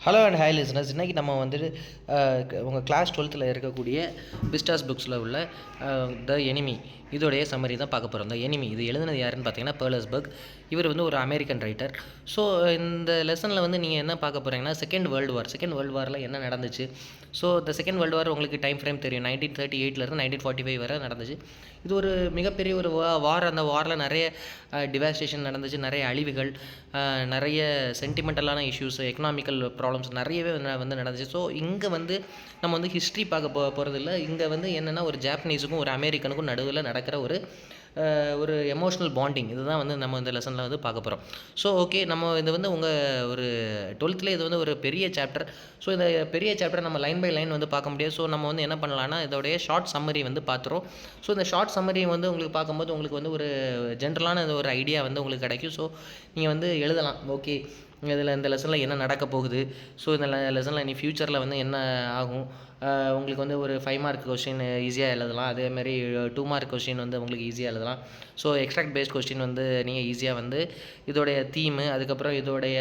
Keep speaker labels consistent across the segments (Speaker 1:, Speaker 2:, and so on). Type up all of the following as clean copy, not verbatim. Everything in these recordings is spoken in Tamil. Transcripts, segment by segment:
Speaker 1: Hello and high listeners. இன்றைக்கி நம்ம வந்துட்டு உங்கள் கிளாஸ் 12th இருக்கக்கூடிய பிஸ்டாஸ் புக்ஸில் உள்ள த எனிமி இதோடைய சம்மரி தான் பார்க்க போகிறோம். த எனிமி இது எழுதுனது யாருன்னு பார்த்தீங்கன்னா பெர்லஸ்பர்க். இவர் வந்து ஒரு அமெரிக்கன் ரைட்டர். ஸோ இந்த லெசனில் வந்து நீங்கள் என்ன பார்க்க போகிறீங்கன்னா செகண்ட் வேர்ல்டு வாரில் என்ன நடந்துச்சு. ஸோ இந்த செகண்ட் வேர்ல்டு வார் உங்களுக்கு டைம் ஃப்ரேம் தெரியும். 1938 1945 வரை நடந்துச்சு. இது ஒரு மிகப்பெரிய ஒரு வார். அந்த வாரில் நிறைய டிவாஸ்டேஷன் நடந்துச்சு, நிறைய அழிவுகள், நிறைய சென்டிமெண்டலான இஷ்யூஸ், எக்கனாமிக்கல் ப்ராப்ளம்ஸ் நிறையவே வந்து நடந்துச்சு. ஸோ இங்கே வந்து நம்ம வந்து ஹிஸ்ட்ரி பார்க்க போகிறதில்ல. இங்கே வந்து என்னென்னா ஒரு ஜாப்பனீஸுக்கும் ஒரு அமெரிக்கனுக்கும் நடுவில் நடக்கிற ஒரு எமோஷ்னல் பாண்டிங் இதுதான் வந்து நம்ம இந்த லெசனில் வந்து பார்க்க போகிறோம். ஸோ ஓகே, நம்ம இது வந்து உங்கள் ஒரு 12th இது வந்து ஒரு பெரிய சாப்டர். ஸோ இந்த பெரிய சாப்டரை நம்ம லைன் பை லைன் வந்து பார்க்க முடியாது. ஸோ நம்ம வந்து என்ன பண்ணலான்னா இதோடைய ஷார்ட் சம்மரி வந்து பார்த்துரும். ஸோ இந்த ஷார்ட் சம்மரி வந்து உங்களுக்கு பார்க்கும்போது உங்களுக்கு வந்து ஒரு ஜென்ரலான ஒரு ஐடியா வந்து உங்களுக்கு கிடைக்கும். ஸோ நீங்கள் வந்து எழுதலாம், ஓகே இதில் இந்த லெசனில் என்ன நடக்க போகுது, ஸோ இந்த லெசனில் இனி ஃப்யூச்சரில் வந்து என்ன ஆகும். உங்களுக்கு வந்து ஒரு 5 மார்க் கொஸ்டின் ஈஸியாக எழுதலாம். அதேமாதிரி 2 மார்க் கொஸ்டின் வந்து உங்களுக்கு ஈஸியாக எழுதலாம். ஸோ எக்ஸ்ட்ராக்ட் பேஸ்ட் கொஸ்டின் வந்து நீங்கள் ஈஸியாக வந்து இதோடைய தீமு அதுக்கப்புறம் இதோடைய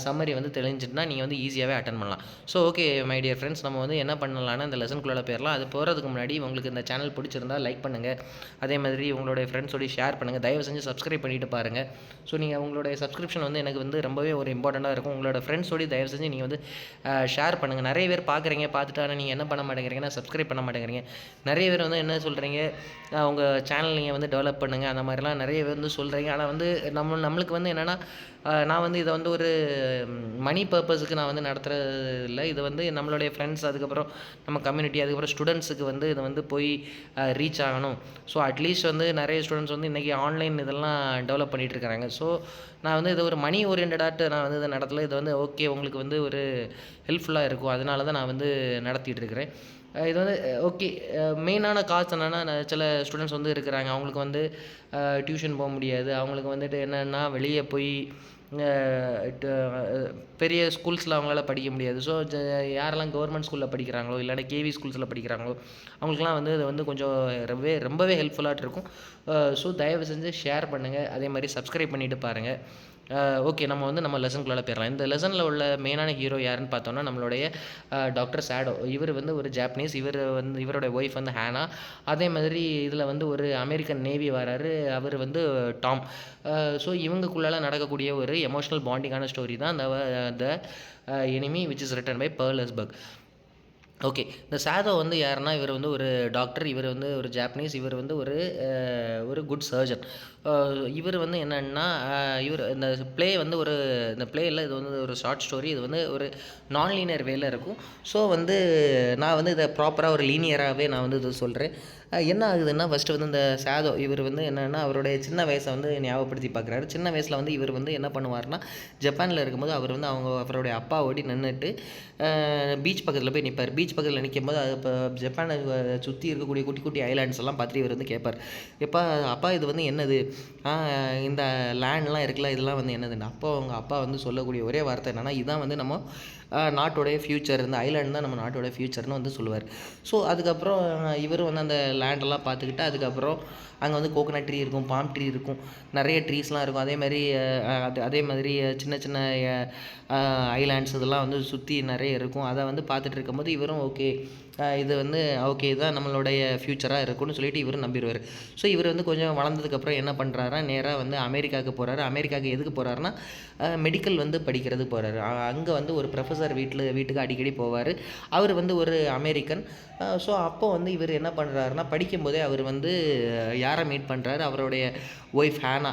Speaker 1: சம்மரி வந்து தெரிஞ்சிட்டுனா நீங்கள் வந்து ஈஸியாகவே அட்டன் பண்ணலாம். So okay my dear friends, நம்ம வந்து என்ன பண்ணலான்னா இந்த லெசனுக்குள்ளே போயிடலாம். அது போகிறதுக்கு முன்னாடி உங்களுக்கு இந்த சேனல் பிடிச்சிருந்தால் லைக் பண்ணுங்கள். அதே மாதிரி உங்களுடைய ஃப்ரெண்ட்ஸோடய ஷேர் பண்ணுங்கள். தயவு செஞ்சு சப்ஸ்கிரைப் பண்ணிவிட்டு பாருங்கள். ஸோ நீங்கள் உங்களுடைய சப்ஸ்கிரிப்ஷன் வந்து எனக்கு வந்து ரொம்பவே ஒரு இம்பார்ட்டண்ட்டாக இருக்கும். உங்களோட ஃப்ரெண்ட்ஸோடய தயவு செஞ்சு நீங்கள் வந்து ஷேர் பண்ணுங்கள். நிறைய பேர் பார்க்குறீங்க, பார்த்துட்டு ஆனால் நீங்கள் என்ன பண்ண மாட்டேங்கிறீங்கன்னா சப்ஸ்கிரைப் பண்ண மாட்டேங்கிறீங்க. நிறைய பேர் வந்து என்ன சொல்கிறீங்க, உங்கள் சேனல் நீங்கள் வந்து டெவலப் பண்ணுங்கள் அந்த மாதிரிலாம் நிறைய பேர் வந்து சொல்கிறீங்க. ஆனால் வந்து நம்மளுக்கு வந்து என்னென்னா நான் வந்து இதை வந்து ஒரு மணி பர்பஸுக்கு நான் வந்து நடத்துகிறது இல்லை. இது வந்து நம்மளுடைய ஃப்ரெண்ட்ஸ், அதுக்கப்புறம் நம்ம கம்யூனிட்டி, அதுக்கப்புறம் ஸ்டூடெண்ட்ஸுக்கு வந்து இதை வந்து போய் ரீச் ஆகணும். ஸோ அட்லீஸ்ட் வந்து நிறைய ஸ்டூடெண்ட்ஸ் வந்து இன்றைக்கி ஆன்லைன் இதெல்லாம் டெவலப் பண்ணிகிட்டு இருக்கிறாங்க. ஸோ நான் வந்து இது ஒரு மணி ஓரியன்டாட்டு நான் வந்து இதை நடத்தலை. இது வந்து ஓகே உங்களுக்கு வந்து ஒரு ஹெல்ப்ஃபுல்லாக இருக்கும், அதனால தான் நான் வந்து நடத்திட்டு இருக்கிறேன். இது வந்து ஓகே மெயினான காசு என்னென்னா சில ஸ்டூடெண்ட்ஸ் வந்து இருக்கிறாங்க, அவங்களுக்கு வந்து டியூஷன் போக முடியாது. அவங்களுக்கு வந்துட்டு என்னென்னா வெளியே போய் பெரிய ஸ்கூல்ஸில் அவங்களால படிக்க முடியாது. ஸோ யாரெல்லாம் கவர்மெண்ட் ஸ்கூலில் படிக்கிறாங்களோ இல்லைன்னா கேவி ஸ்கூல்ஸில் படிக்கிறாங்களோ அவங்களுக்குலாம் வந்து இது வந்து கொஞ்சம் ரொம்பவே ஹெல்ப்ஃபுல்லாக இருக்கும். ஸோ தயவு செஞ்சு ஷேர் பண்ணுங்கள், அதே மாதிரி சப்ஸ்கிரைப் பண்ணிவிட்டு பாருங்கள். ஓகே, நம்ம லெசனுக்குள்ளே போயிடலாம். இந்த லெசனில் உள்ள மெயினான ஹீரோ யாருன்னு பார்த்தோன்னா நம்மளுடைய டாக்டர் சாடோ. இவர் வந்து ஒரு ஜாப்பனீஸ். இவரோட ஒய்ஃப் வந்து ஹேனா. அதே மாதிரி இதில் வந்து ஒரு அமெரிக்கன் நேவி வராரு, அவர் வந்து டாம். ஸோ இவங்களுக்குள்ளால நடக்கக்கூடிய ஒரு எமோஷ்னல் பாண்டிங்கான ஸ்டோரி தான் the enemy which is written by Pearl S Buck. Okay, இந்த சாதோ வந்து யாருன்னா இவர் வந்து ஒரு டாக்டர், இவர் வந்து ஒரு ஜாப்பனீஸ், இவர் வந்து ஒரு குட் சர்ஜன். இவர் வந்து என்னென்னா இவர் இந்த பிளேயில் இது வந்து ஒரு ஷார்ட் ஸ்டோரி. இது வந்து ஒரு நான் லீனியர் வேல இருக்கும். ஸோ வந்து நான் வந்து இதை ப்ராப்பராக ஒரு லீனியராகவே நான் வந்து இது சொல்கிறேன். என்ன ஆகுதுன்னா ஃபஸ்ட்டு வந்து இந்த சாதோ இவர் வந்து என்னென்னா அவருடைய சின்ன வயசை வந்து ஞாபகப்படுத்தி பார்க்குறாரு. சின்ன வயசில் வந்து இவர் வந்து என்ன பண்ணுவார்னா ஜப்பானில் இருக்கும்போது அவர் வந்து அவருடைய அப்பா ஓடி நின்றுட்டு பீச் பக்கத்தில் போய் நிற்பார். பீச் பக்கத்தில் நிற்கும்போது அது இப்போ ஜப்பானை சுற்றி இருக்கக்கூடிய குட்டி குட்டி ஐலாண்ட்ஸ் எல்லாம் பார்த்துட்டு இவர் வந்து கேட்பார், எப்பா அப்பா இது வந்து என்னது, இந்த லேண்ட்லாம் இருக்குல்ல இதெல்லாம் வந்து என்னதுன்னு. அப்போ அவங்க அப்பா வந்து சொல்லக்கூடிய ஒரே வார்த்தை என்னென்னா இதுதான் வந்து நம்ம நாட்டோடைய ஃப்யூச்சர், இந்த ஐலாண்ட் தான் நம்ம நாட்டோட ஃப்யூச்சர்னு வந்து சொல்லுவார். ஸோ அதுக்கப்புறம் இவர் வந்து அந்த லேண்டெல்லாம் பார்த்துக்கிட்டு அதுக்கப்புறம் அங்கே வந்து கோகனட் ட்ரீ இருக்கும், பாம் ட்ரீ இருக்கும், நிறைய ட்ரீஸ்லாம் இருக்கும். அதே மாதிரி சின்ன சின்ன ஐலாண்ட்ஸ் இதெல்லாம் வந்து சுற்றி நிறைய இருக்கும். அதை வந்து பார்த்துட்டு இருக்கும்போது இவரும் ஓகே இது வந்து ஓகே இதுதான் நம்மளுடைய ஃப்யூச்சராக இருக்கும்னு சொல்லிட்டு இவரும் நம்பிடுவார். ஸோ இவர் வந்து கொஞ்சம் வளர்ந்ததுக்கப்புறம் என்ன பண்ணுறாருனா நேராக வந்து அமெரிக்காவுக்கு போகிறாரு. அமெரிக்காவுக்கு எதுக்கு போகிறாருன்னா மெடிக்கல் வந்து படிக்கிறதுக்கு போகிறாரு. அங்கே வந்து ஒரு ப்ரொஃபஸர் வீட்டுக்கு அடிக்கடி போவார். அவர் வந்து ஒரு அமெரிக்கன். ஸோ அப்போ வந்து இவர் என்ன பண்ணுறாருனா படிக்கும்போதே அவர் வந்து யாரை மீட் பண்ணுறாரு, அவருடைய ஒய்ஃப் ஹேனா.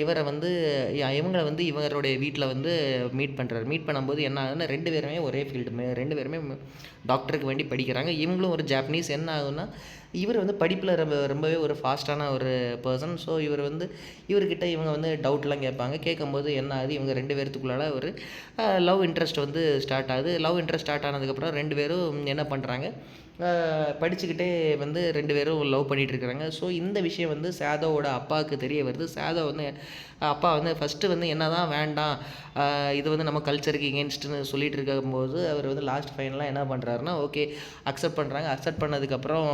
Speaker 1: இவரை வந்து இவங்களை வந்து இவருடைய வீட்டில் வந்து மீட் பண்ணுறாரு. மீட் பண்ணும்போது என்ன ஆகுதுன்னா 2 பேருமே ஒரே ஃபீல்டு, 2 பேருமே டாக்டருக்கு வேண்டி படிக்கிறாங்க. இவங்களும் ஒரு ஜாப்பனீஸ். என்ன ஆகுதுன்னா இவர் வந்து படிப்பில் ரொம்பவே ஒரு ஃபாஸ்ட்டான ஒரு பர்சன். ஸோ இவர்கிட்ட இவங்க வந்து டவுட்லாம் கேட்பாங்க. கேட்கும்போது என்ன ஆகுது, இவங்க 2 பேர்த்துக்குள்ளால ஒரு லவ் இன்ட்ரெஸ்ட் வந்து ஸ்டார்ட் ஆகுது. லவ் இன்ட்ரெஸ்ட் ஸ்டார்ட் ஆனதுக்கப்புறம் 2 பேரும் என்ன பண்ணுறாங்க, படிச்சுக்கிட்டே வந்து 2 பேரும் லவ் பண்ணிகிட்டு இருக்கிறாங்க. ஸோ இந்த விஷயம் வந்து சாதோவோட அப்பாவுக்கு தெரிய வருது. சாதோ வந்து அப்பா வந்து ஃபஸ்ட்டு வந்து என்ன தான் வேண்டாம், இது வந்து நம்ம கல்ச்சருக்கு எகென்ஸ்ட்டுன்னு சொல்லிட்டு இருக்கும்போது அவர் வந்து லாஸ்ட் ஃபைனலாக என்ன பண்ணுறாருன்னா ஓகே அக்செப்ட் பண்ணுறாங்க. அக்செப்ட் பண்ணதுக்கப்புறம்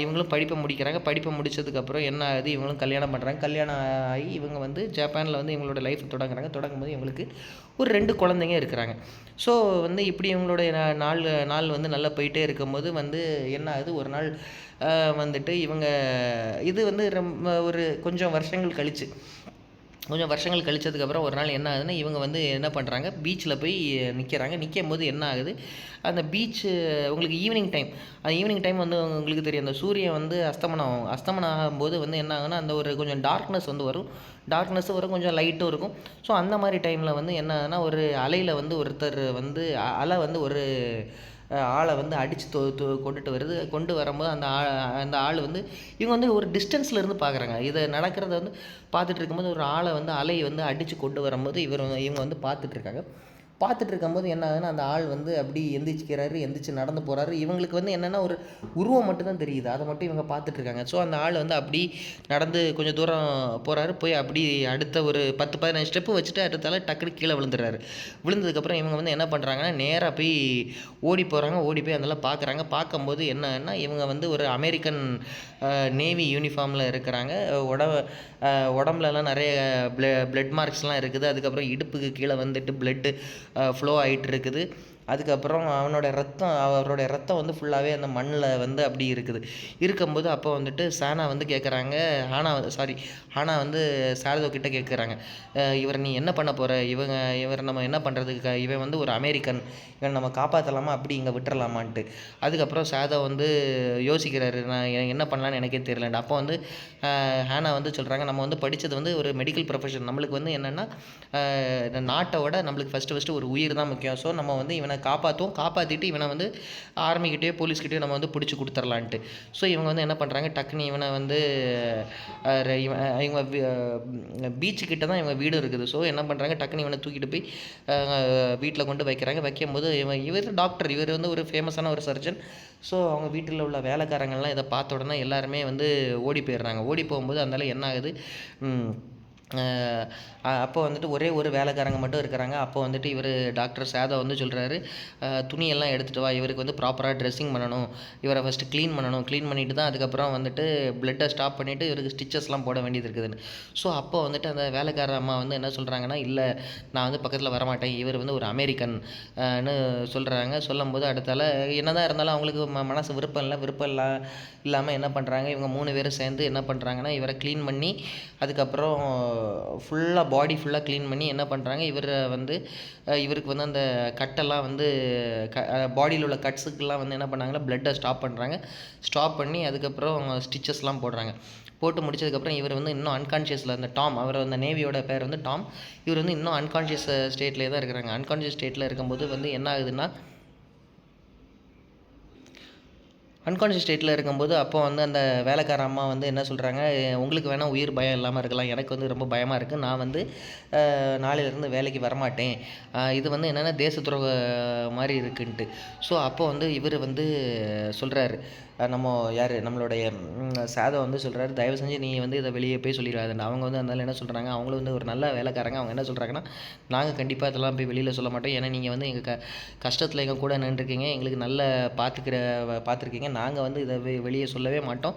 Speaker 1: இவங்களும் படிப்பை முடிக்கிறாங்க. படிப்பை முடிச்சதுக்கப்புறம் என்ன ஆகுது, இவங்களும் கல்யாணம் பண்ணுறாங்க. கல்யாணம் ஆகி இவங்க வந்து ஜப்பானில் வந்து இவங்களோட லைஃப் தொடங்குறாங்க. தொடங்கும்போது இவங்களுக்கு ஒரு 2 குழந்தைங்க இருக்கிறாங்க. ஸோ வந்து இப்படி இவங்களுடைய நாள் நாள் வந்து நல்லா போயிட்டே இருக்கும்போது வந்து என்ன ஆகுது, ஒரு நாள் வந்துட்டு இவங்க இது வந்து ரொம்ப ஒரு கொஞ்சம் வருஷங்கள் கழிச்சதுக்கப்புறம் ஒரு நாள் என்ன ஆகுதுன்னா, இவங்க வந்து என்ன பண்ணுறாங்க, பீச்சில் போய் நிற்கிறாங்க. நிற்கும்போது என்ன ஆகுது, அந்த பீச்சு உங்களுக்கு ஈவினிங் டைம் வந்து உங்களுக்கு தெரியும், அந்த சூரியன் வந்து அஸ்தமனம் ஆகும்போது வந்து என்ன ஆகுதுன்னா, அந்த ஒரு கொஞ்சம் டார்க்னஸ் வந்து வரும். டார்க்னஸும் வரும், கொஞ்சம் லைட்டும் இருக்கும். ஸோ அந்த மாதிரி டைமில் வந்து என்ன ஆகுதுன்னா, ஒரு அலையில் வந்து ஒருத்தர் வந்து அலை வந்து ஒரு ஆளை வந்து அடித்து கொண்டு வரும்போது அந்த ஆள் வந்து இவங்க வந்து ஒரு டிஸ்டன்ஸில் இருந்து பார்க்குறாங்க. இதை நடக்கிறத வந்து பார்த்துட்டு இருக்கும்போது ஒரு ஆளை வந்து அலை வந்து அடித்து கொண்டு வரும்போது இவங்க வந்து பார்த்துட்ருக்காங்க. பார்த்துட்டு இருக்கும்போது என்ன ஆகுதுன்னா, அந்த ஆள் வந்து அப்படி எந்திரிச்சு நடந்து போகிறாரு. இவங்களுக்கு வந்து என்னென்னா ஒரு உருவம் மட்டும் தான் தெரியுது. அதை மட்டும் இவங்க பார்த்துட்ருக்காங்க. ஸோ அந்த ஆள் வந்து அப்படி நடந்து கொஞ்சம் தூரம் போகிறாரு. போய் அப்படி அடுத்த ஒரு 10, 15 ஸ்டெப்பு வச்சுட்டு அடுத்தால டக்குனு கீழே விழுந்துடுறாரு. விழுந்ததுக்கப்புறம் இவங்க வந்து என்ன பண்ணுறாங்கன்னா, நேராக போய் ஓடி போகிறாங்க. ஓடி போய் அதெல்லாம் பார்க்குறாங்க. பார்க்கும்போது என்னன்னா, இவங்க வந்து ஒரு அமெரிக்கன் நேவி யூனிஃபார்மில் இருக்கிறாங்க. உடம்புலலாம் நிறைய பிளட் மார்க்ஸ்லாம் இருக்குது. அதுக்கப்புறம் இடுப்புக்கு கீழே வந்துட்டு பிளட்டு ஃப்ளோ ஆகிட்டு இருக்குது. அதுக்கப்புறம் அவருடைய ரத்தம் வந்து ஃபுல்லாகவே அந்த மண்ணில் வந்து அப்படி இருக்குது. இருக்கும்போது அப்போ வந்துட்டு சானா வந்து கேட்குறாங்க, ஹானா வந்து சாரதோ கிட்ட கேட்குறாங்க, இவரை நீ என்ன பண்ண போகிற, இவர் நம்ம என்ன பண்ணுறதுக்கு, இவன் வந்து ஒரு அமெரிக்கன், இவன் நம்ம காப்பாற்றலாமா அப்படி இங்கே விட்டுறலாமான்ட்டு. அதுக்கப்புறம் சாரதோ வந்து யோசிக்கிறாரு, நான் என்ன பண்ணலான்னு எனக்கே தெரியலன்ட்டு. அப்போ வந்து ஹானா வந்து சொல்கிறாங்க, நம்ம வந்து படித்தது வந்து ஒரு மெடிக்கல் ப்ரொஃபஷன், நம்மளுக்கு வந்து என்னென்னா நாட்டோட நம்மளுக்கு ஃபஸ்ட்டு ஒரு உயிர் தான் முக்கியம். ஸோ நம்ம வந்து இவனை காப்பாற்றிட்டு இவனை வந்து ஆர்மிக்கிட்டேயோ போலீஸ்கிட்டேயோ நம்ம வந்து பிடிச்சி கொடுத்துர்லான்ட்டு. ஸோ இவங்க வந்து என்ன பண்ணுறாங்க, டக்குன்னு இவனை வந்து இவங்க பீச்சுக்கிட்ட தான் இவங்க வீடு இருக்குது. ஸோ என்ன பண்ணுறாங்க, டக்குன்னு இவனை தூக்கிட்டு போய் வீட்டில் கொண்டு வைக்கிறாங்க. வைக்கும்போது இவர் டாக்டர், இவர் வந்து ஒரு ஃபேமஸான ஒரு சர்ஜன். ஸோ அவங்க வீட்டில் உள்ள வேலைக்காரங்கள்லாம் இதை பார்த்த உடனே எல்லாருமே வந்து ஓடி போயிடுறாங்க. ஓடி போகும்போது அதனால என்ன ஆகுது, அப்போ வந்துட்டு ஒரே ஒரு வேலைக்காரங்க மட்டும் இருக்கிறாங்க. அப்போ வந்துட்டு இவர் டாக்டர் சாதா வந்து சொல்கிறாரு, துணியெல்லாம் எடுத்துகிட்டு வா, இவருக்கு வந்து ப்ராப்பராக ட்ரெஸ்ஸிங் பண்ணணும், இவரை ஃபஸ்ட்டு க்ளீன் பண்ணிவிட்டு தான் அதுக்கப்புறம் வந்துட்டு பிளட்டை ஸ்டாப் பண்ணிவிட்டு இவருக்கு ஸ்டிச்சஸ்லாம் போட வேண்டியது இருக்குதுன்னு. ஸோ அப்போ வந்துட்டு அந்த வேலைக்கார அம்மா வந்து என்ன சொல்கிறாங்கன்னா, இல்லை நான் வந்து பக்கத்தில் வரமாட்டேன், இவர் வந்து ஒரு அமெரிக்கன் ன்னு சொல்கிறாங்க. சொல்லும்போது அடுத்தால என்ன தான் இருந்தாலும் அவங்களுக்கு மனசு விருப்பம் இல்லாமல் என்ன பண்ணுறாங்க, இவங்க 3 பேரும் சேர்ந்து என்ன பண்ணுறாங்கன்னா, இவரை க்ளீன் பண்ணி அதுக்கப்புறம் பாடி ஃபுல்லாக க்ளீன் பண்ணி என்ன பண்ணுறாங்க, இவருக்கு வந்து அந்த கட்டெல்லாம் வந்து பாடியில் உள்ள கட்ஸுக்கெல்லாம் வந்து என்ன பண்ணாங்கன்னா பிளட்டை ஸ்டாப் பண்ணி அதுக்கப்புறம் ஸ்டிச்சஸ்லாம் போட்டு முடிச்சதுக்கப்புறம் இவர் வந்து இன்னும் அன்கான்ஷியஸில், அந்த டாம், அந்த நேவியோட பேர் வந்து டாம், இவர் வந்து இன்னும் அன்கான்ஷியஸ் ஸ்டேட்லேயே தான் இருக்கிறாங்க. அன்கான்ஷியஸ் ஸ்டேட்டில் இருக்கும்போது வந்து என்ன ஆகுதுன்னா, அன்கான்ஷியஸ் ஸ்டேட்டில் இருக்கும்போது அப்போ வந்து அந்த வேலைக்கார அம்மா வந்து என்ன சொல்கிறாங்க, உங்களுக்கு வேணால் உயிர் பயம் இல்லாமல் இருக்கலாம், எனக்கு வந்து ரொம்ப பயமாக இருக்குது, நான் வந்து நாளையிலேருந்து வேலைக்கு வரமாட்டேன், இது வந்து என்னென்னா தேச துரோக மாதிரி இருக்குன்ட்டு. ஸோ அப்போ வந்து இவர் வந்து சொல்கிறாரு, நம்மளுடைய சாதா வந்து சொல்கிறாரு, தயவு செஞ்சு நீ வந்து இதை வெளியே போய் சொல்லிடாதுன்னு. அவங்க வந்து அதனால என்ன சொல்கிறாங்க, அவங்களும் வந்து ஒரு நல்ல வேலைக்காரங்க, அவங்க என்ன சொல்கிறாங்கன்னா, நாங்கள் கண்டிப்பாக இதெல்லாம் போய் வெளியில் சொல்ல மாட்டோம், ஏன்னா நீங்கள் வந்து எங்கள் கஷ்டத்தில் எங்கள் கூட நின்றுருக்கீங்க, எங்களுக்கு நல்ல பார்த்துருக்கீங்க, நாங்கள் வந்து இதை வெளியே சொல்லவே மாட்டோம்,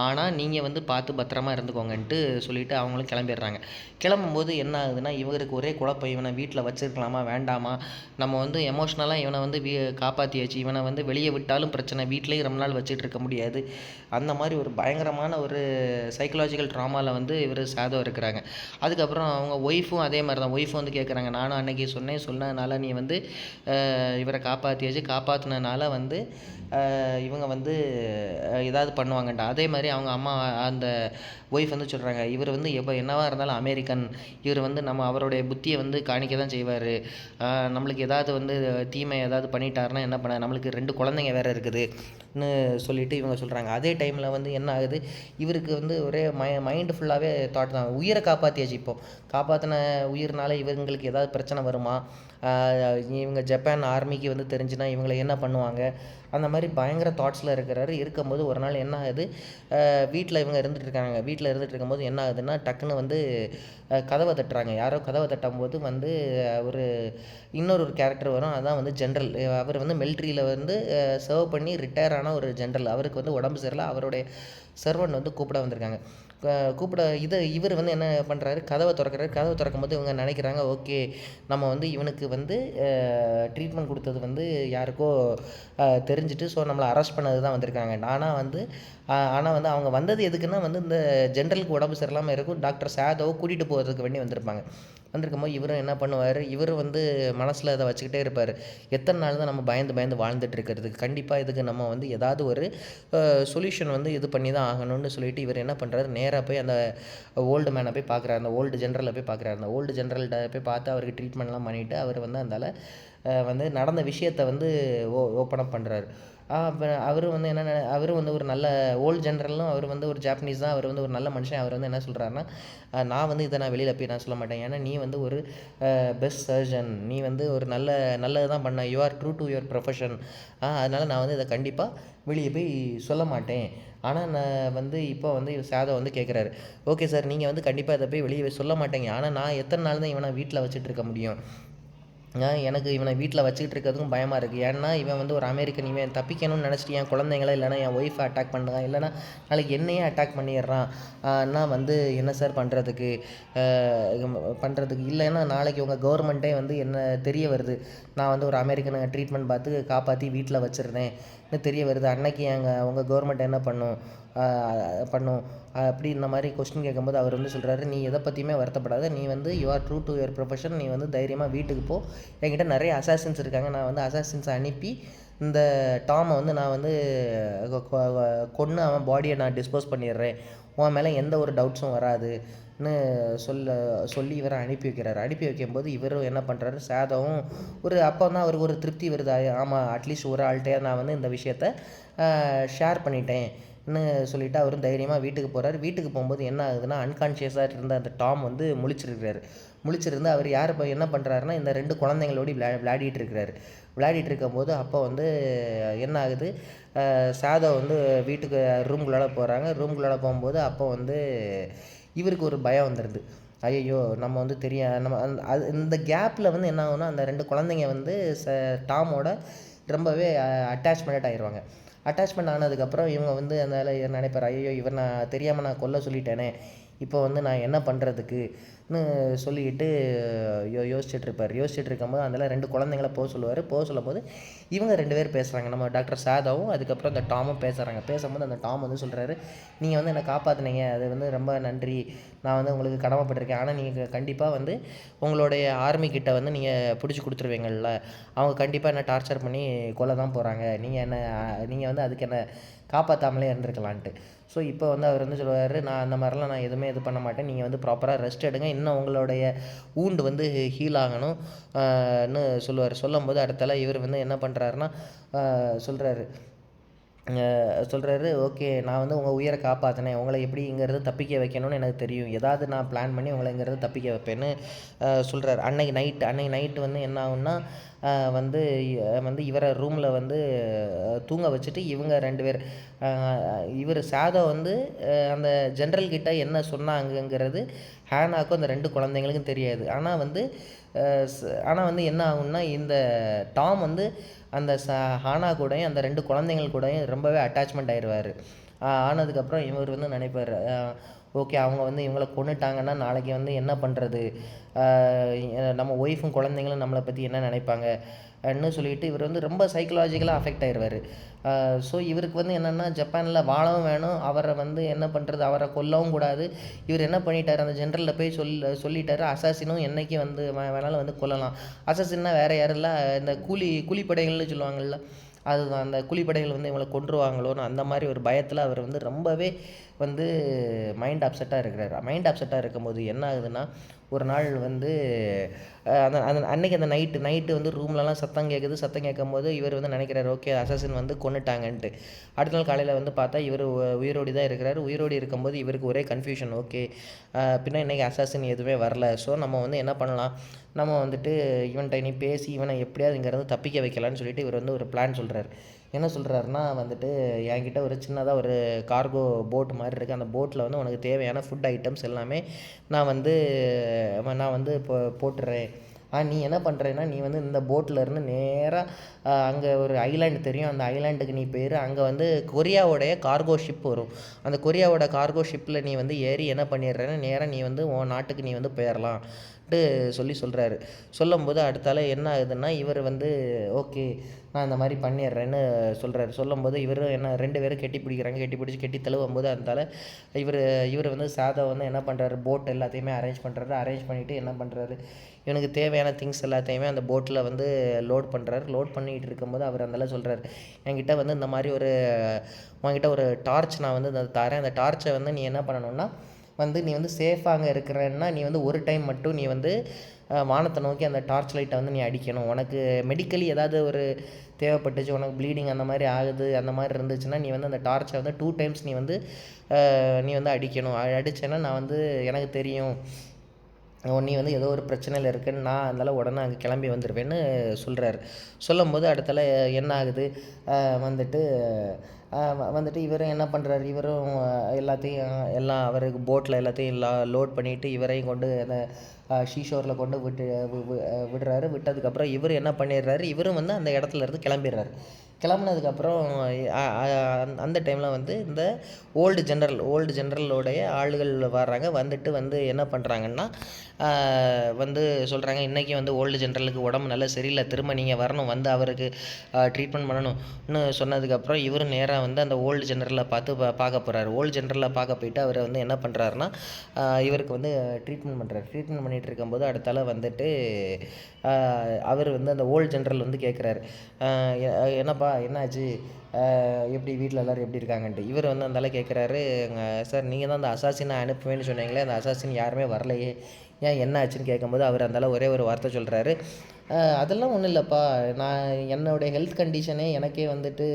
Speaker 1: ஆனால் நீங்கள் வந்து பார்த்து பத்திரமா இருந்துக்கோங்கன்ட்டு சொல்லிவிட்டு அவங்களும் கிளம்பிடுறாங்க. கிளம்பும்போது என்ன ஆகுதுன்னா, இவருக்கு ஒரே குழப்பம், இவனை வீட்டில் வச்சுருக்கலாமா வேண்டாமா, நம்ம வந்து எமோஷ்னலாக இவனை வந்து காப்பாற்றியாச்சு, இவனை வந்து வெளியே விட்டாலும் பிரச்சனை, வீட்டிலேயும் ரொம்ப நாள் வச்சுட்டு இருக்க முடியாது, அந்த மாதிரி ஒரு பயங்கரமான ஒரு சைக்கலாஜிக்கல் ட்ராமாவில் வந்து இவர் சாதோ இருக்கிறாங்க. அதுக்கப்புறம் அவங்க ஒய்ஃபும் அதே மாதிரி தான், ஒய்ஃபும் வந்து கேட்குறாங்க, நானும் அன்றைக்கி சொன்னதுனால நீ வந்து இவரை காப்பாற்றினனால வந்து இவங்க வந்து ஏதாவது பண்ணுவாங்கன்டா. அதே மாதிரி அவங்க அம்மா, அந்த ஒய்ஃப் வந்து சொல்கிறாங்க, இவர் வந்து என்னவாக இருந்தாலும் அமெரிக்கன், இவர் வந்து அவருடைய புத்தியை வந்து காணிக்க தான் செய்வார், நம்மளுக்கு ஏதாவது வந்து தீமை ஏதாவது பண்ணிட்டாருன்னா என்ன பண்ண, நம்மளுக்கு 2 குழந்தைங்க வேறு இருக்குதுன்னு சொல்லிட்டு இவங்க சொல்கிறாங்க. அதே டைமில் வந்து என்ன ஆகுது, இவருக்கு வந்து ஒரே மைண்டு ஃபுல்லாகவே தாட் தான், உயிரை காப்பாற்றியாச்சு, இப்போது காப்பாற்றின உயிர்னால இவங்களுக்கு ஏதாவது பிரச்சனை வருமா, இவங்க ஜப்பான் ஆர்மிக்கு வந்து தெரிஞ்சுன்னா இவங்களை என்ன பண்ணுவாங்க, அந்த மாதிரி பயங்கர தாட்ஸில் இருக்கிறாரு. இருக்கும்போது ஒரு நாள் என்ன ஆகுது, வீட்டில் இவங்க இருந்துகிட்ருக்காங்க. வீட்டில் இருந்துகிட்டு இருக்கும்போது என்ன ஆகுதுன்னா, டக்குன்னு வந்து கதவை தட்டுறாங்க. யாரோ கதவை தட்டும்போது வந்து ஒரு இன்னொரு கேரக்டர் வரும். அதான் வந்து ஜென்ரல். அவர் வந்து மிலிட்ரியில் வந்து சர்வ் பண்ணி ரிட்டையர் ஆன ஒரு ஜென்ரல். அவருக்கு வந்து உடம்பு சரியில்லை. அவருடைய சர்வன்ட் வந்து கூப்பிட வந்திருக்காங்க. கூப்பிட இவர் வந்து என்ன பண்ணுறாரு, கதவை திறக்கிறாரு. கதவை திறக்கும்போது இவங்க நினைக்கிறாங்க, ஓகே நம்ம வந்து இவனுக்கு வந்து ட்ரீட்மெண்ட் கொடுத்தது வந்து யாருக்கோ தெரிஞ்சுட்டு, ஸோ நம்மளை அரெஸ்ட் பண்ணது தான் வந்திருக்காங்க. ஆனால் வந்து அவங்க வந்தது எதுக்குன்னா வந்து இந்த ஜென்ரலுக்கு உடம்பு சரியில்லாமல் இருக்கும், டாக்டர் சேதவை கூட்டிகிட்டு போகிறதுக்கு வேண்டி வந்திருப்பாங்க. வந்திருக்கும்போது இவரும் என்ன பண்ணுவார், இவர் வந்து மனசில் அதை வச்சுக்கிட்டே இருப்பார். எத்தனை நாள் தான் நம்ம பயந்து பயந்து வாழ்ந்துட்டு இருக்கிறதுக்கு, கண்டிப்பாக இதுக்கு நம்ம வந்து ஏதாவது ஒரு சொல்யூஷன் வந்து இது பண்ணி தான் ஆகணும்னு சொல்லிட்டு இவர் என்ன பண்ணுறாரு, நேராக போய் அந்த ஓல்டு மேனை போய் பார்க்குறாரு. அந்த ஓல்டு ஜென்ரலை போய் பார்க்குறாரு. அந்த ஓல்டு ஜென்ரல்கிட்ட போய் பார்த்து அவருக்கு ட்ரீட்மெண்ட்லாம் பண்ணிவிட்டு அவர் வந்து அந்தால வந்து நடந்த விஷயத்தை வந்து ஓப்பன் அப் பண்ணுறாரு. அவரும் வந்து என்ன, அவரும் வந்து ஒரு நல்ல ஓல்டு ஜென்ரலும், அவர் வந்து ஒரு ஜாப்பனீஸ் தான். அவர் வந்து ஒரு நல்ல மனுஷன். அவர் வந்து என்ன சொல்கிறாருன்னா, நான் வந்து இதை நான் வெளியில் போய் நான் சொல்ல மாட்டேன். ஏன்னா நீ வந்து ஒரு பெஸ்ட் சர்ஜன், நீ வந்து ஒரு நல்லது தான் பண்ண, you are true to your profession. அதனால் நான் வந்து இதை கண்டிப்பாக வெளியே போய் சொல்ல மாட்டேன். ஆனால் நான் வந்து இப்போ வந்து சாதம் வந்து கேட்குறாரு, ஓகே சார் நீங்கள் வந்து கண்டிப்பாக இதை போய் வெளியே சொல்ல மாட்டேங்க, ஆனால் நான் எத்தனை நாள் தான் இவனை வீட்டில் வச்சுட்டு இருக்க முடியும்? எனக்கு இவனை வீட்டில் வச்சுக்கிட்டு இருக்கிறதுக்கும் பயமாக இருக்குது. ஏன்னா இவன் வந்து ஒரு அமெரிக்கன், இவன் தப்பிக்கணும்னு நினச்சிட்டு என் குழந்தைங்கள இல்லைனா என் ஒய்ஃபை அட்டாக் பண்ணுறான், இல்லைனா நாளைக்கு என்னையே அட்டாக் பண்ணிடுறான். நான் வந்து என்ன சார் பண்ணுறதுக்கு இல்லைன்னா நாளைக்கு உங்கள் கவர்மெண்ட்டே வந்து என்ன தெரிய வருது, நான் வந்து ஒரு அமெரிக்கனை ட்ரீட்மெண்ட் பார்த்து காப்பாற்றி வீட்டில் வச்சிருந்தேன்னு தெரிய வருது, அன்னைக்கு உங்கள் கவர்மெண்ட் என்ன பண்ணும் அப்படி இந்த மாதிரி கொஸ்டின் கேட்கும்போது அவர் வந்து சொல்கிறாரு, நீ எதை பற்றியுமே வருத்தப்படாத, நீ வந்து you are true to your profession, நீ வந்து தைரியமாக வீட்டுக்கு போ, என்கிட்ட நிறைய அசாசின்ஸ் இருக்காங்க, நான் வந்து அசாசின்ஸை அனுப்பி இந்த டாமை வந்து நான் வந்து கொன்று அவன் பாடியை நான் டிஸ்போஸ் பண்ணிடுறேன், உன் மேலே எந்த ஒரு டவுட்ஸும் வராதுன்னு சொல்லி இவரை அனுப்பி வைக்கிறாரு. அனுப்பி வைக்கும்போது இவரும் என்ன பண்ணுறாரு, சேதவும் அப்போ தான் அவருக்கு ஒரு திருப்தி வருது, ஆமாம் அட்லீஸ்ட் ஒரு ஆள்கிட்டே நான் வந்து இந்த விஷயத்த ஷேர் பண்ணிட்டேன்னு சொல்லிவிட்டு அவரும் தைரியமாக வீட்டுக்கு போகிறாரு. வீட்டுக்கு போகும்போது என்ன ஆகுதுன்னா, அன்கான்ஷியஸாக இருந்த அந்த டாம் வந்து முழிச்சிருந்து அவர் என்ன பண்ணுறாருன்னா, இந்த 2 குழந்தைங்களோடு விளையாடிட்டு இருக்கிறாரு. விளையாடிட்டு இருக்கும்போது அப்போ வந்து என்ன ஆகுது, சாதவ் வந்து வீட்டுக்கு ரூம்குள்ளார போகிறாங்க. ரூம்குள்ளார போகும்போது அப்போ வந்து இவருக்கு ஒரு பயம் வந்துடுது. ஐயையோ நம்ம வந்து நம்ம அது இந்த கேப்பில் வந்து என்ன ஆகும்னா, அந்த 2 குழந்தைங்க வந்து டாமோட ரொம்பவே அட்டாச்மெண்ட் ஆயிடுவாங்க. அட்டாச்மெண்ட் ஆனதுக்கப்புறம் இவங்க வந்து அதனால் நினைப்பார், ஐயோ இவர் நான் தெரியாமல் நான் கொல்ல சொல்லிட்டேனே, இப்போ வந்து நான் என்ன பண்ணுறதுக்குன்னு சொல்லிக்கிட்டு யோசிச்சுட்டு இருக்கும்போது அதில் 2 குழந்தைங்கள போக சொல்லும்போது இவங்க 2 பேர் பேசுகிறாங்க. நம்ம டாக்டர் சாதாவும் அதுக்கப்புறம் அந்த டாமும் பேசுகிறாங்க. பேசும்போது அந்த டாம் வந்து சொல்கிறாரு, நீங்கள் வந்து என்னை காப்பாற்றினீங்க, அது வந்து ரொம்ப நன்றி, நான் வந்து உங்களுக்கு கடமைப்பட்டிருக்கேன், ஆனால் நீங்கள் கண்டிப்பாக வந்து உங்களுடைய ஆர்மிக்கிட்ட வந்து நீங்கள் பிடிச்சி கொடுத்துருவீங்கள்ல, அவங்க கண்டிப்பாக என்ன டார்ச்சர் பண்ணி கொல்ல தான் போகிறாங்க, நீங்கள் வந்து அதுக்கு என்ன காப்பாற்றாமலே இருந்திருக்கலான்ட்டு. ஸோ இப்போ வந்து அவர் வந்து சொல்லுவார், நான் அந்த மாதிரிலாம் நான் எதுவுமே இது பண்ண மாட்டேன், நீங்கள் வந்து ப்ராப்பராக ரெஸ்ட் எடுங்க, இன்னும் உங்களுடைய வூண்டு வந்து ஹீல் ஆகணும்னு சொல்லும்போது அடுத்தால இவர் வந்து என்ன பண்ணுறாருன்னா, சொல்கிறாரு, ஓகே நான் வந்து உங்கள் உயிரை காப்பாற்றினேன், உங்களை எப்படி இங்கேருந்து தப்பிக்க வைக்கணும்னு எனக்கு தெரியும், ஏதாவது நான் பிளான் பண்ணி உங்களை இங்கேருந்து தப்பிக்க வைப்பேன்னு சொல்கிறாரு. அன்னைக்கு நைட்டு வந்து என்ன ஆகுன்னா, வந்து இவரை ரூமில் வந்து தூங்க வச்சுட்டு இவங்க 2 பேர், இவர் சாதவ் வந்து அந்த ஜென்ரல்கிட்ட என்ன சொன்னாங்கங்கிறது ஹேனாக்கும் அந்த 2 குழந்தைங்களுக்கும் தெரியாது. ஆனால் வந்து என்ன ஆகும்னா, இந்த டாம் வந்து அந்த ஹானா கூடயும் அந்த 2 குழந்தைங்கள் கூடயும் ரொம்பவே அட்டாச்மெண்ட் ஆயிடுவார். ஆனதுக்கப்புறம் இவர் வந்து நினைப்பார், ஓகே அவங்க வந்து இவங்கள கொன்னுட்டாங்கன்னா நாளைக்கு வந்து என்ன பண்ணுறது, நம்ம ஒய்ஃபும் குழந்தைங்களும் நம்மளை பற்றி என்ன நினைப்பாங்கன்னு சொல்லிட்டு இவர் வந்து ரொம்ப சைக்கலாஜிக்கலாக அஃபெக்ட் ஆயிடுவார். ஸோ இவருக்கு வந்து என்னென்னா, ஜப்பானில் வாழவும் வேணும், அவரை வந்து என்ன பண்ணுறது, அவரை கொல்லவும் கூடாது. இவர் என்ன பண்ணிட்டார், அந்த ஜென்ரலில் போய் சொல்லிட்டார், அசாசினும் என்றைக்கு வந்து வேணாலும் வந்து கொல்லலாம். அசாசின்னா வேறு யாரும் இல்லை, இந்த கூலிப்படைகள்னு சொல்லுவாங்கள்ல, அதுதான் அந்த கூலிப்படைகள் வந்து இவங்களை கொன்றுவாங்களோன்னு அந்த மாதிரி ஒரு பயத்தில் அவர் வந்து ரொம்பவே வந்து மைண்ட் அப்செட்டாக இருக்கிறார். மைண்ட் அப்செட்டாக இருக்கும்போது என்ன ஆகுதுன்னா, ஒரு நாள் வந்து அன்னைக்கு அந்த நைட்டு வந்து ரூம்லலாம் சத்தம் கேட்கும்போது இவர் வந்து நினைக்கிறார், ஓகே அசாசின் வந்து கொன்னுட்டாங்கன்ட்டு. அடுத்த நாள் காலையில் வந்து பார்த்தா இவர் உயிரோடி தான் இருக்கிறார். உயிரோடி இருக்கும்போது இவருக்கு ஒரே கன்ஃபியூஷன், ஓகே பின்ன இன்றைக்கி அசாசின் எதுவுமே வரல, ஸோ நம்ம வந்து என்ன பண்ணலாம், நம்ம வந்துட்டு இவன்கிட்ட இனி பேசி இவனை எப்படியாவது இங்கேருந்து தப்பிக்க வைக்கலான்னு சொல்லிட்டு இவர் வந்து ஒரு பிளான் சொல்கிறார். என்ன சொல்கிறாருன்னா வந்துட்டு, என்கிட்ட ஒரு சின்னதாக ஒரு கார்கோ போட் மாதிரி இருக்குது. அந்த போட்டில் வந்து உனக்கு தேவையான ஃபுட் ஐட்டம்ஸ் எல்லாமே நான் வந்து இப்போ போட்டுடுறேன். நீ என்ன பண்ணுறேன்னா, நீ வந்து இந்த போட்டில் இருந்து நேராக அங்கே ஒரு ஐலாண்டு தெரியும், அந்த ஐலாண்டுக்கு நீ போயிரு. அங்கே வந்து கொரியாவோடைய கார்கோ ஷிப் வரும். அந்த கொரியாவோட கார்கோ ஷிப்பில் நீ வந்து ஏறி என்ன பண்ணிடுறேன்னா, நேராக நீ வந்து உன் நாட்டுக்கு நீ வந்து போயிடலான்ட்டு சொல்கிறாரு. சொல்லும்போது அடுத்தால என்ன ஆகுதுன்னா, இவர் வந்து ஓகே நான் இந்த மாதிரி பண்ணிடுறேன்னு சொல்கிறாரு. சொல்லும்போது இவரும் என்ன 2 பேரும் கெட்டி பிடிக்கிறாங்க. கெட்டி தழுவும்போது அதனால இவர் வந்து சாதா வந்து என்ன பண்ணுறாரு, போட் எல்லாத்தையுமே அரேஞ்ச் பண்ணுறாரு. அரேஞ்ச் பண்ணிவிட்டு என்ன பண்ணுறாரு, இவனுக்கு தேவையான திங்ஸ் எல்லாத்தையுமே அந்த போட்டில் வந்து லோட் பண்ணுறாரு. லோட் பண்ணிகிட்டு இருக்கும்போது அவர் அந்தளவு சொல்கிறாரு, என்கிட்ட வந்து இந்த மாதிரி உன்கிட்ட ஒரு டார்ச் நான் வந்து தரேன். அந்த டார்ச்சை வந்து நீ என்ன பண்ணணும்னா வந்து நீ வந்து சேஃபாக அங்கே இருக்கிறன்னா நீ வந்து ஒரு டைம் மட்டும் நீ வந்து வானத்தை நோக்கி அந்த டார்ச் லைட்டை வந்து நீ அடிக்கணும். உனக்கு மெடிக்கலி ஏதாவது ஒரு தேவைப்பட்டுச்சு, உனக்கு ப்ளீடிங் அந்த மாதிரி ஆகுது, அந்த மாதிரி இருந்துச்சுன்னா நீ வந்து அந்த டார்ச்சை வந்து 2 டைம்ஸ் நீ வந்து அடிக்கணும். அடித்தேன்னா நான் வந்து எனக்கு தெரியும் நீ வந்து ஏதோ ஒரு பிரச்சனையில் இருக்குன்னு, நான் அதனால் உடனே அங்கே கிளம்பி வந்துடுவேன்னு சொல்கிறாரு. சொல்லும்போது அடுத்தால என்ன ஆகுது, வந்துட்டு இவரும் என்ன பண்ணுறாரு, இவரும் எல்லாம் அவருக்கு போட்டில் எல்லாத்தையும் லோட் பண்ணிவிட்டு இவரையும் கொண்டு அந்த ஷீஷோரில் கொண்டு விடுறாரு. விட்டதுக்கப்புறம் இவர் என்ன பண்ணிடுறாரு, இவரும் வந்து அந்த இடத்துல இருந்து கிளம்பிடுறாரு. கிளம்புனதுக்கப்புறம் அந்த டைமில் வந்து இந்த ஓல்டு ஜென்ரலோடைய ஆளுகள் வர்றாங்க. வந்துட்டு வந்து என்ன பண்ணுறாங்கன்னா, வந்து சொல்கிறாங்க, இன்றைக்கி வந்து ஓல்டு ஜென்ரலுக்கு உடம்பு நல்லா சரியில்லை, திரும்ப நீங்கள் வரணும், வந்து அவருக்கு ட்ரீட்மெண்ட் பண்ணணும்னு சொன்னதுக்கப்புறம் இவரும் நேராக வந்து அந்த ஓல்டு ஜென்ரலில் பார்க்க போகிறாரு. ஓல்டு ஜென்ரலில் பார்க்க போயிட்டு அவர் வந்து என்ன பண்ணுறாருன்னா, இவருக்கு வந்து ட்ரீட்மெண்ட் பண்ணுறாரு. ட்ரீட்மெண்ட் பண்ணிகிட்டு இருக்கும்போது அடுத்தால வந்துட்டு அவர் வந்து அந்த ஓல்டு ஜென்ரல் வந்து கேட்குறாரு, என்னப்பா என்னாச்சு, எப்படி வீட்டில் எல்லோரும் எப்படி இருக்காங்கன்ட்டு. இவர் வந்து அந்தால கேட்குறாரு, சார் நீங்கள் தான் அந்த அசாசினை அனுப்புவேன்னு சொன்னீங்களே, அந்த அசாசின் யாருமே வரலையே, ஏன் என்ன ஆச்சுன்னு கேட்கும்போது அவர் அந்தால ஒரே ஒரு வார்த்தை சொல்கிறாரு, அதெல்லாம் ஒன்றும் இல்லைப்பா, என்னுடைய ஹெல்த் கண்டிஷனே எனக்கே வந்துட்டு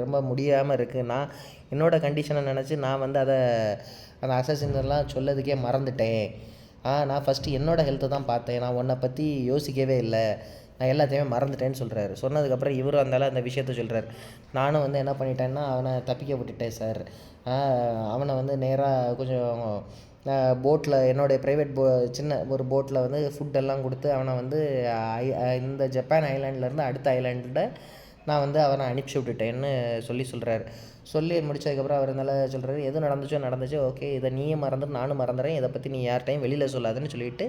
Speaker 1: ரொம்ப முடியாமல் இருக்குது. நான் என்னோடய கண்டிஷனை நினச்சி நான் வந்து அந்த அசாசின்லாம் சொல்லதுக்கே மறந்துட்டேன். நான் ஃபஸ்ட்டு என்னோடய ஹெல்த்தை தான் பார்த்தேன், நான் உன்னை பற்றி யோசிக்கவே இல்லை, நான் எல்லாத்தையுமே மறந்துட்டேன்னு சொல்கிறாரு. சொன்னதுக்கப்புறம் இவரும் அந்த விஷயத்த சொல்கிறார், நானும் வந்து என்ன பண்ணிட்டேன்னா அவனை தப்பிக்க விட்டுட்டேன் சார். அவனை வந்து நேராக கொஞ்சம் போட்டில் என்னுடைய ப்ரைவேட் சின்ன ஒரு போட்டில் வந்து ஃபுட்டெல்லாம் கொடுத்து அவனை வந்து இந்த ஜப்பான் ஐலாண்ட்லேருந்து அடுத்த ஐலாண்டில் நான் வந்து அவனை அனுப்பிச்சி விட்டுட்டேன்னு சொல்கிறாரு. சொல்லி முடிச்சதுக்கப்புறம் அவர் சொல்கிறாரு, எது நடந்துச்சோ ஓகே, இதை நீயும் மறந்துட்டு நானும் மறந்துடுறேன், இதை பற்றி நீ யார்கிட்டையும் வெளியில் சொல்லாதுன்னு சொல்லிவிட்டு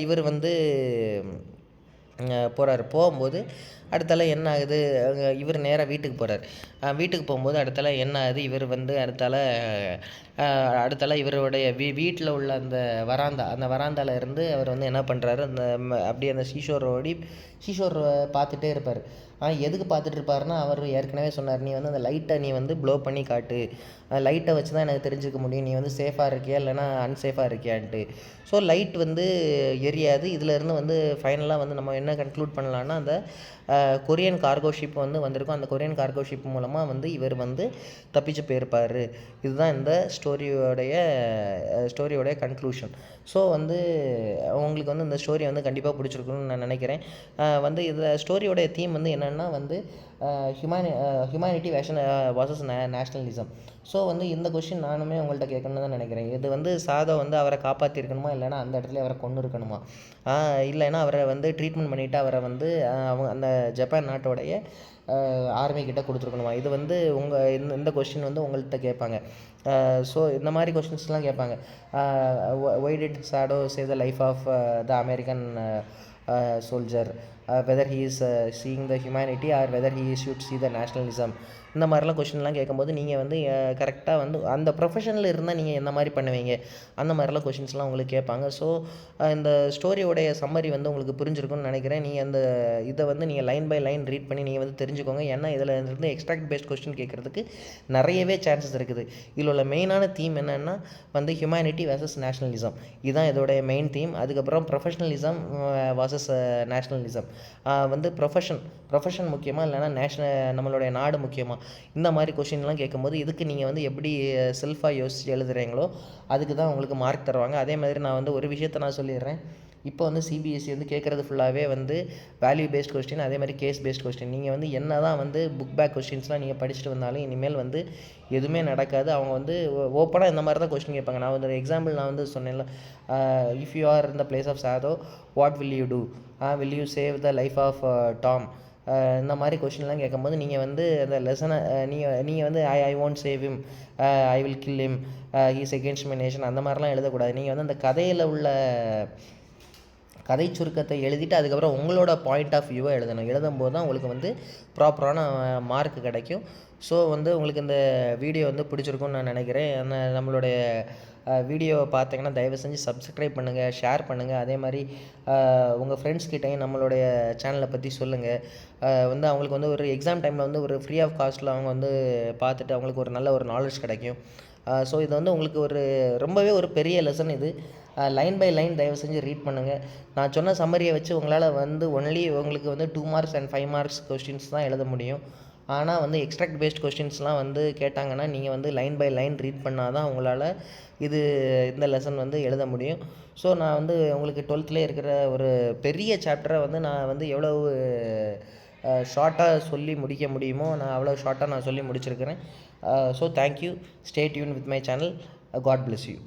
Speaker 1: இவர் வந்து போகிறாரு. போகும்போது அடுத்தால என்ன ஆகுது, இவர் நேராக வீட்டுக்கு போகிறார். வீட்டுக்கு போகும்போது அடுத்தால என்ன ஆகுது, இவர் வந்து அடுத்தால இவருடைய வீட்டில் உள்ள அந்த வராந்தாவில் இருந்து அவர் வந்து என்ன பண்ணுறாரு, அப்படியே அந்த சீஷோர் பார்த்துட்டே இருப்பார். எதுக்கு பார்த்துட்டு இருப்பாருன்னா, அவர் ஏற்கனவே சொன்னார், நீ வந்து அந்த லைட்டை நீ வந்து ப்ளோ பண்ணி காட்டு, லைட்டை வச்சு தான் எனக்கு தெரிஞ்சுக்க முடியும், நீ வந்து சேஃபாக இருக்கியா இல்லைனா அன்சேஃபாக இருக்கியான்ட்டு. ஸோ லைட் வந்து எரியாது. இதிலேருந்து வந்து ஃபைனலாக வந்து நம்ம என்ன கன்க்ளூட் பண்ணலான்னா, அந்த கொரியன் கார்கோ ஷிப் வந்து வந்திருக்கும். அந்த கொரியன் கார்கோ ஷிப் மூலமாக வந்து இவர் வந்து தப்பிச்சு போயிருப்பார். இதுதான் இந்த ஸ்டோரியோடைய கன்க்ளூஷன். ஸோ வந்து உங்களுக்கு வந்து இந்த ஸ்டோரி வந்து கண்டிப்பாக பிடிச்சிருக்குன்னு நான் நினைக்கிறேன். வந்து இதில் ஸ்டோரியோடைய தீம் வந்து என்னென்னா வந்து ஹியூமனிட்டி வாசஸ் நேஷ்னலிசம். ஸோ வந்து இந்த கொஷின் நானுமே உங்கள்கிட்ட கேட்கணுன்னு தான் நினைக்கிறேன். இது வந்து சாதா வந்து அவரை காப்பாற்றிருக்கணுமா, இல்லைனா அந்த இடத்துல அவரை கொன்று இருக்கணுமா, இல்லைன்னா அவரை வந்து ட்ரீட்மெண்ட் பண்ணிவிட்டு அவரை வந்து அவங்க அந்த ஜப்பான் நாட்டோடைய ஆர்மி கிட்ட கொடுத்துருக்கணுமா. இது வந்து இந்த கொஸ்டின் வந்து உங்கள்கிட்ட கேட்பாங்க. ஸோ இந்த மாதிரி கொஷின்ஸ்லாம் கேட்பாங்க. Why did Sadao save the life of the American soldier, whether he is seeing the humanity or whether he should see the nationalism. இந்த மாதிரிலாம் கொஷின்லாம் கேட்கும்போது நீங்கள் வந்து கரெக்டாக வந்து அந்த ப்ரொஃபஷனில் இருந்தால் நீங்கள் என்ன மாதிரி பண்ணுவீங்க, அந்த மாதிரிலாம் கொஷின்ஸ்லாம் உங்களுக்கு கேட்பாங்க. ஸோ இந்த ஸ்டோரியோடைய சம்மரி வந்து உங்களுக்கு புரிஞ்சிருக்கும்னு நினைக்கிறேன். நீங்கள் இதை வந்து நீங்கள் லைன் பை லைன் ரீட் பண்ணி நீங்கள் வந்து தெரிஞ்சுக்கோங்க. ஏன்னா இதில் இருந்து எக்ஸ்ட்ராக்ட் பேஸ்ட் கொஸ்டின் கேட்குறதுக்கு நிறையவே சான்சஸ் இருக்குது. இதில் உள்ள மெயினான தீம் என்னென்னா வந்து ஹியூமனிட்டி வர்சஸ் நேஷ்னலிசம், இதுதான் இதோடைய மெயின் தீம். அதுக்கப்புறம் ப்ரொஃபஷனலிசம் வர்சஸ் நேஷ்னலிசம், வந்து ப்ரொஃபஷன் முக்கியமாக இல்லைனா நம்மளுடைய நாடு முக்கியமாக, இந்த மாதிரி கொஷின்லாம் கேட்கும்போது இதுக்கு நீங்கள் வந்து எப்படி செல்ஃபாக யோசித்து எழுதுகிறீங்களோ அதுக்கு தான் உங்களுக்கு மார்க் தருவாங்க. அதே மாதிரி நான் வந்து ஒரு விஷயத்தை நான் சொல்லிடுறேன், இப்போ வந்து சிபிஎஸ்சி வந்து கேட்குறது ஃபுல்லாகவே வந்து வேல்யூ பேஸ்ட் கொஸ்டின், அதே மாதிரி கேஸ் பேஸ்ட் கொஸ்டின். நீங்கள் வந்து என்ன தான் வந்து புக் பேக் கொஸ்டின்ஸ்லாம் நீங்கள் படிச்சுட்டு வந்தாலும் இனிமேல் வந்து எதுவுமே நடக்காது. அவங்க வந்து ஓப்பனாக இந்த மாதிரி தான் கொஸ்டின் கேட்பாங்க. நான் வந்து ஒரு எக்ஸாம்பிள் நான் வந்து சொன்னேன்ல, if you are in the place of Sadao what will you do, will you save the life of Tom, இந்த மாதிரி கொஷின்லாம் கேட்கும்போது நீங்கள் வந்து அந்த லெசனை நீங்கள் வந்து I won't save him, I will kill him, he's against my nation, அந்த மாதிரிலாம் எழுதக்கூடாது. நீங்கள் வந்து அந்த கதையில் உள்ள கதை சுருக்கத்தை எழுதிட்டு அதுக்கப்புறம் உங்களோட பாயிண்ட் ஆஃப் வியூவை எழுதணும். எழுதும்போது தான் உங்களுக்கு வந்து ப்ராப்பரான மார்க் கிடைக்கும். ஸோ வந்து உங்களுக்கு இந்த வீடியோ வந்து பிடிச்சிருக்குன்னு நான் நினைக்கிறேன். நம்மளுடைய வீடியோவை பார்த்தீங்கன்னா தயவு செஞ்சு சப்ஸ்கிரைப் பண்ணுங்கள், ஷேர் பண்ணுங்கள். அதே மாதிரி உங்கள் ஃப்ரெண்ட்ஸ் கிட்டையும் நம்மளுடைய சேனலை பற்றி சொல்லுங்கள். வந்து அவங்களுக்கு வந்து ஒரு எக்ஸாம் டைமில் வந்து ஒரு ஃப்ரீ ஆஃப் காஸ்ட்டில் அவங்க வந்து பார்த்துட்டு அவங்களுக்கு ஒரு நல்ல ஒரு நாலேஜ் கிடைக்கும். ஸோ இது வந்து உங்களுக்கு ஒரு ரொம்பவே ஒரு பெரிய லெசன் இது. லைன் பை லைன் தயவு செஞ்சு ரீட் பண்ணுங்கள். நான் சொன்ன சம்மரியை வச்சு உங்களால் வந்து ஒன்லி உங்களுக்கு வந்து 2 மார்க்ஸ் அண்ட் 5 மார்க்ஸ் கொஸ்டின்ஸ் தான் எழுத முடியும். ஆனால் வந்து எக்ஸ்ட்ராக்ட் பேஸ்ட் கொஸ்டின்ஸ்லாம் வந்து கேட்டாங்கன்னா நீங்கள் வந்து லைன் பை லைன் ரீட் பண்ணால் தான் உங்களால் இந்த லெசன் வந்து எழுத முடியும். ஸோ நான் வந்து உங்களுக்கு 12th இருக்கிற ஒரு பெரிய சாப்டரை வந்து நான் வந்து எவ்வளவு ஷார்ட்டாக சொல்லி முடிக்க முடியுமோ நான் அவ்வளோ ஷார்ட்டாக நான் சொல்லி முடிச்சிருக்கிறேன். So thank you. Stay tuned with my channel. God bless you.